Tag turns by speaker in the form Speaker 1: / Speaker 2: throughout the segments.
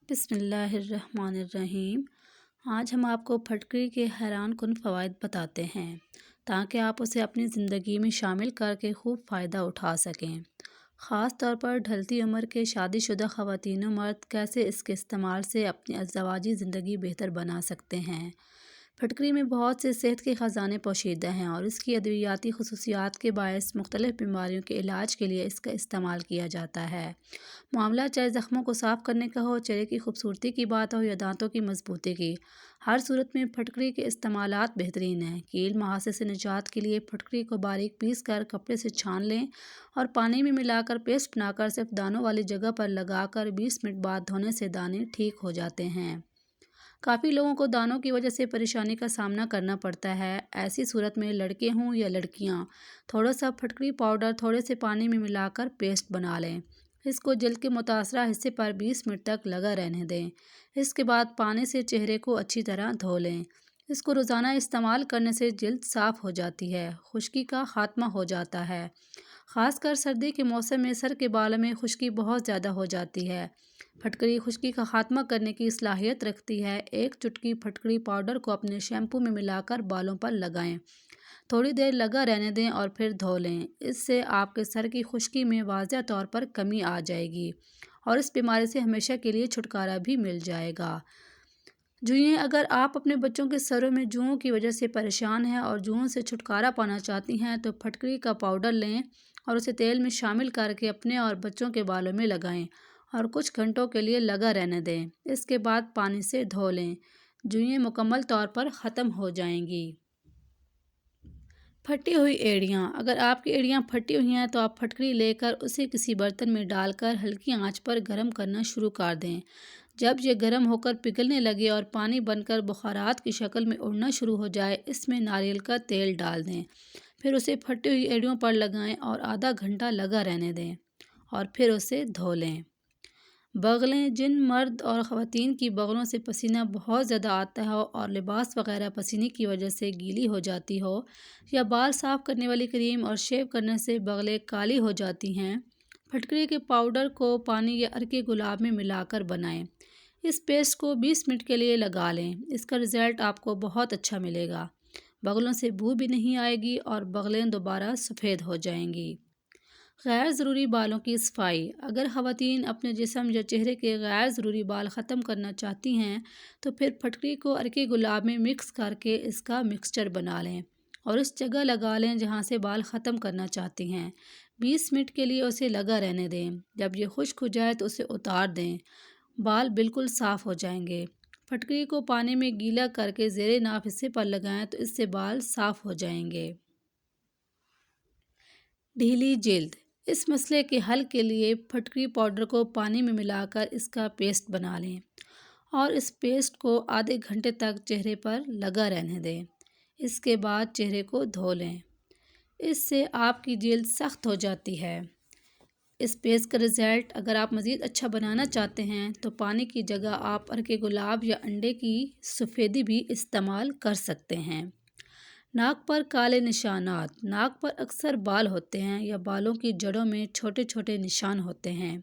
Speaker 1: بسم اللہ الرحمن الرحیم۔ آج ہم آپ کو پھٹکری کے حیران کن فوائد بتاتے ہیں تاکہ آپ اسے اپنی زندگی میں شامل کر کے خوب فائدہ اٹھا سکیں۔ خاص طور پر ڈھلتی عمر کے شادی شدہ خواتین و مرد کیسے اس کے استعمال سے اپنی ازدواجی زندگی بہتر بنا سکتے ہیں۔ پھٹکری میں بہت سے صحت کے خزانے پوشیدہ ہیں اور اس کی ادویاتی خصوصیات کے باعث مختلف بیماریوں کے علاج کے لیے اس کا استعمال کیا جاتا ہے۔ معاملہ چاہے زخموں کو صاف کرنے کا ہو، چہرے کی خوبصورتی کی بات ہو یا دانتوں کی مضبوطی کی، ہر صورت میں پھٹکری کے استعمالات بہترین ہیں۔ کیل مہاسے سے نجات کے لیے پھٹکری کو باریک پیس کر کپڑے سے چھان لیں اور پانی میں ملا کر پیسٹ بنا کر صرف دانوں والی جگہ پر لگا کر 20 منٹ بعد دھونے سے دانے ٹھیک ہو جاتے ہیں۔ کافی لوگوں کو دانوں کی وجہ سے پریشانی کا سامنا کرنا پڑتا ہے۔ ایسی صورت میں لڑکے ہوں یا لڑکیاں تھوڑا سا پھٹکری پاؤڈر تھوڑے سے پانی میں ملا کر پیسٹ بنا لیں۔ اس کو جلد کے متاثرہ حصے پر 20 منٹ تک لگا رہنے دیں۔ اس کے بعد پانی سے چہرے کو اچھی طرح دھو لیں۔ اس کو روزانہ استعمال کرنے سے جلد صاف ہو جاتی ہے، خشکی کا خاتمہ ہو جاتا ہے۔ خاص کر سردی کے موسم میں سر کے بالوں میں خشکی بہت زیادہ ہو جاتی ہے۔ پھٹکری خشکی کا خاتمہ کرنے کی صلاحیت رکھتی ہے۔ ایک چٹکی پھٹکری پاؤڈر کو اپنے شیمپو میں ملا کر بالوں پر لگائیں۔ تھوڑی دیر لگا رہنے دیں اور پھر دھو لیں۔ اس سے آپ کے سر کی خشکی میں واضح طور پر کمی آ جائے گی اور اس بیماری سے ہمیشہ کے لیے چھٹکارا بھی مل جائے گا۔ جوئیں، اگر آپ اپنے بچوں کے سروں میں جوؤں کی وجہ سے پریشان ہیں اور جوؤں سے چھٹکارا پانا چاہتی ہیں تو پھٹکری کا پاؤڈر لیں اور اسے تیل میں شامل کر کے اپنے اور بچوں کے بالوں میں لگائیں اور کچھ گھنٹوں کے لیے لگا رہنے دیں۔ اس کے بعد پانی سے دھو لیں۔ جوئیں مکمل طور پر ختم ہو جائیں گی۔ پھٹی ہوئی ایڑیاں، اگر آپ کی ایڑیاں پھٹی ہوئی ہیں تو آپ پھٹکری لے کر اسے کسی برتن میں ڈال کر ہلکی آنچ پر گرم کرنا شروع کر دیں۔ جب یہ گرم ہو کر پگھلنے لگے اور پانی بن کر بخارات کی شکل میں اڑنا شروع ہو جائے، اس میں ناریل کا تیل ڈال دیں۔ پھر اسے پھٹی ہوئی ایڑیوں پر لگائیں اور آدھا گھنٹہ لگا رہنے دیں اور پھر اسے دھو لیں۔ بغلیں، جن مرد اور خواتین کی بغلوں سے پسینہ بہت زیادہ آتا ہو اور لباس وغیرہ پسینے کی وجہ سے گیلی ہو جاتی ہو یا بال صاف کرنے والی کریم اور شیو کرنے سے بغلیں کالی ہو جاتی ہیں، پھٹکری کے پاؤڈر کو پانی یا عرق گلاب میں ملا کر بنائیں۔ اس پیسٹ کو 20 منٹ کے لیے لگا لیں۔ اس کا رزلٹ آپ کو بہت اچھا ملے گا۔ بغلوں سے بو بھی نہیں آئے گی اور بغلیں دوبارہ سفید ہو جائیں گی۔ غیر ضروری بالوں کی صفائی، اگر خواتین اپنے جسم یا چہرے کے غیر ضروری بال ختم کرنا چاہتی ہیں تو پھر پھٹکری کو عرق گلاب میں مکس کر کے اس کا مکسچر بنا لیں اور اس جگہ لگا لیں جہاں سے بال ختم کرنا چاہتی ہیں۔ 20 منٹ کے لیے اسے لگا رہنے دیں۔ جب یہ خشک ہو جائے تو اسے اتار دیں۔ بال بالکل صاف ہو جائیں گے۔ پھٹکری کو پانی میں گیلا کر کے زیر ناف حصے پر لگائیں تو اس سے بال صاف ہو جائیں گے۔ ڈھیلی جلد، اس مسئلے کے حل کے لیے پھٹکری پاؤڈر کو پانی میں ملا کر اس کا پیسٹ بنا لیں اور اس پیسٹ کو آدھے گھنٹے تک چہرے پر لگا رہنے دیں۔ اس کے بعد چہرے کو دھو لیں۔ اس سے آپ کی جلد سخت ہو جاتی ہے۔ اس پیسٹ کا رزلٹ اگر آپ مزید اچھا بنانا چاہتے ہیں تو پانی کی جگہ آپ عرق گلاب یا انڈے کی سفیدی بھی استعمال کر سکتے ہیں۔ ناک پر کالے نشانات، ناک پر اکثر بال ہوتے ہیں یا بالوں کی جڑوں میں چھوٹے چھوٹے نشان ہوتے ہیں۔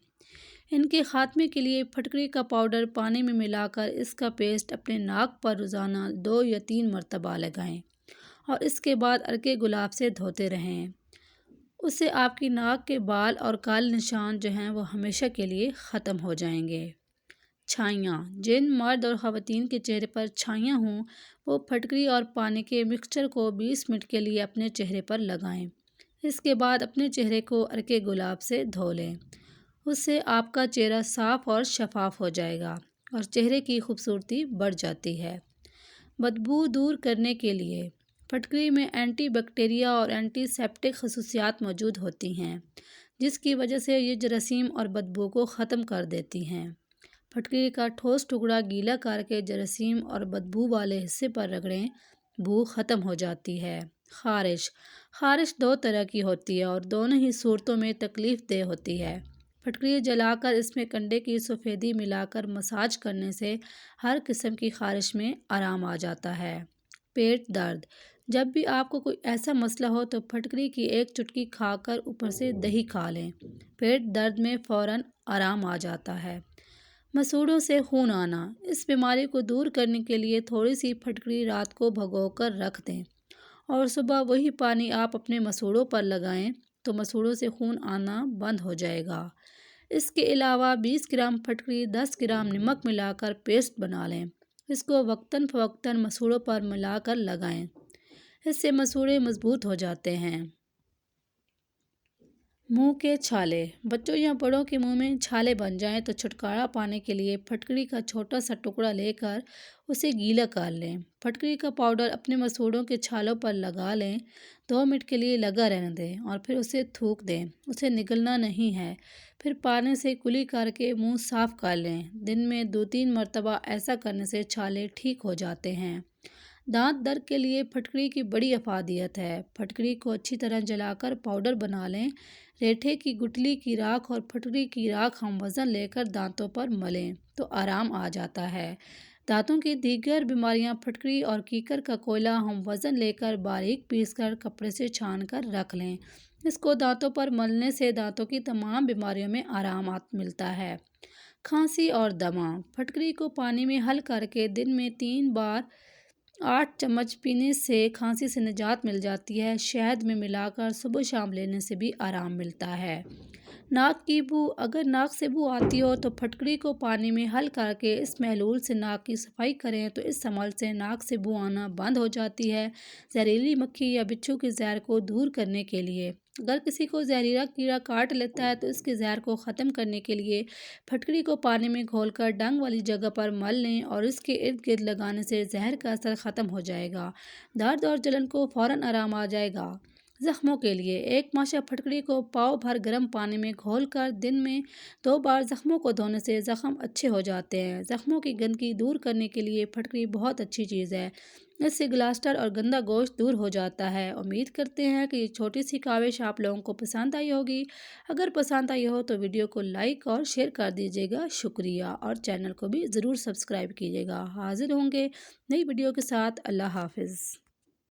Speaker 1: ان کے خاتمے کے لیے پھٹکری کا پاؤڈر پانی میں ملا کر اس کا پیسٹ اپنے ناک پر روزانہ 2 یا 3 مرتبہ لگائیں اور اس کے بعد عرق گلاب سے دھوتے رہیں۔ اس سے آپ کی ناک کے بال اور کالے نشان جو ہیں وہ ہمیشہ کے لیے ختم ہو جائیں گے۔ چھائیاں، جن مرد اور خواتین کے چہرے پر چھائیاں ہوں وہ پھٹکری اور پانی کے مکسچر کو 20 منٹ کے لیے اپنے چہرے پر لگائیں۔ اس کے بعد اپنے چہرے کو عرق گلاب سے دھو لیں۔ اس سے آپ کا چہرہ صاف اور شفاف ہو جائے گا اور چہرے کی خوبصورتی بڑھ جاتی ہے۔ بدبو دور کرنے کے لیے پھٹکری میں اینٹی بیکٹیریا اور اینٹی سیپٹک خصوصیات موجود ہوتی ہیں جس کی وجہ سے یہ جراثیم اور بدبو کو ختم کر دیتی ہیں۔ پھٹکری کا ٹھوس ٹکڑا گیلا کر کے جراثیم اور بدبو والے حصے پر رگڑیں، بو ختم ہو جاتی ہے۔ خارش، خارش 2 طرح کی ہوتی ہے اور دونوں ہی صورتوں میں تکلیف دہ ہوتی ہے۔ پھٹکری جلا کر اس میں کنڈے کی سفیدی ملا کر مساج کرنے سے ہر قسم کی خارش میں آرام آ جاتا ہے۔ پیٹ درد، جب بھی آپ کو کوئی ایسا مسئلہ ہو تو پھٹکری کی 1 چٹکی کھا کر اوپر سے دہی کھا لیں۔ پیٹ درد میں فوراً آرام آ جاتا ہے۔ مسوڑوں سے خون آنا، اس بیماری کو دور کرنے کے لیے تھوڑی سی پھٹکری رات کو بھگو کر رکھ دیں اور صبح وہی پانی آپ اپنے مسوڑوں پر لگائیں تو مسوڑوں سے خون آنا بند ہو جائے گا۔ اس کے علاوہ 20 گرام پھٹکری 10 گرام نمک ملا کر پیسٹ بنا لیں، اس کو وقتاً فوقتاً مسوڑوں پر ملا کر لگائیں، اس سے مسوڑے مضبوط ہو جاتے ہیں۔ منہ کے چھالے، بچوں یا بڑوں کے منہ میں چھالے بن جائیں تو چھٹکارا پانے کے لیے پھٹکری کا چھوٹا سا ٹکڑا لے کر اسے گیلا کر لیں۔ پھٹکری کا پاؤڈر اپنے مسوڑوں کے چھالوں پر لگا لیں، 2 منٹ کے لیے لگا رہنے دیں اور پھر اسے تھوک دیں، اسے نگلنا نہیں ہے۔ پھر پانی سے کلی کر کے منہ صاف کر لیں۔ دن میں 2-3 مرتبہ ایسا کرنے سے چھالے ٹھیک ہو جاتے ہیں۔ دانت درد کے لیے پھٹکری کی بڑی افادیت ہے۔ پھٹکری کو اچھی طرح جلا کر پاؤڈر بنا لیں۔ ریٹھے کی گٹلی کی راکھ اور پھٹکری کی راکھ ہم وزن لے کر دانتوں پر ملیں تو آرام آ جاتا ہے۔ دانتوں کی دیگر بیماریاں، پھٹکری اور کیکر کا کوئلہ ہم وزن لے کر باریک پیس کر کپڑے سے چھان کر رکھ لیں، اس کو دانتوں پر ملنے سے دانتوں کی تمام بیماریوں میں آرام ملتا ہے۔ کھانسی اور دمہ، پھٹکری کو پانی میں حل کر کے دن میں 3 بار 8 چمچ پینے سے کھانسی سے نجات مل جاتی ہے۔ شہد میں ملا کر صبح شام لینے سے بھی آرام ملتا ہے۔ ناک کی بو، اگر ناک سے بو آتی ہو تو پھٹکری کو پانی میں حل کر کے اس محلول سے ناک کی صفائی کریں تو اس عمل سے ناک سے بو آنا بند ہو جاتی ہے۔ زہریلی مکھی یا بچھو کے زہر کو دور کرنے کے لیے، اگر کسی کو زہریلا کیڑا کاٹ لیتا ہے تو اس کے زہر کو ختم کرنے کے لیے پھٹکری کو پانی میں گھول کر ڈنگ والی جگہ پر مل لیں اور اس کے ارد گرد لگانے سے زہر کا اثر ختم ہو جائے گا، درد اور جلن کو فوراً آرام آ جائے گا۔ زخموں کے لیے، 1 ماشا پھٹکری کو پاؤ بھر گرم پانی میں گھول کر دن میں 2 بار زخموں کو دھونے سے زخم اچھے ہو جاتے ہیں۔ زخموں کی گندگی دور کرنے کے لیے پھٹکری بہت اچھی چیز ہے، اس سے گلاسٹر اور گندا گوشت دور ہو جاتا ہے۔ امید کرتے ہیں کہ یہ چھوٹی سی کاوش آپ لوگوں کو پسند آئی ہوگی۔ اگر پسند آئی ہو تو ویڈیو کو لائک اور شیئر کر دیجیے گا، شکریہ، اور چینل کو بھی ضرور سبسکرائب کیجیے گا۔ حاضر ہوں گے نئی ویڈیو کے ساتھ۔ اللہ حافظ۔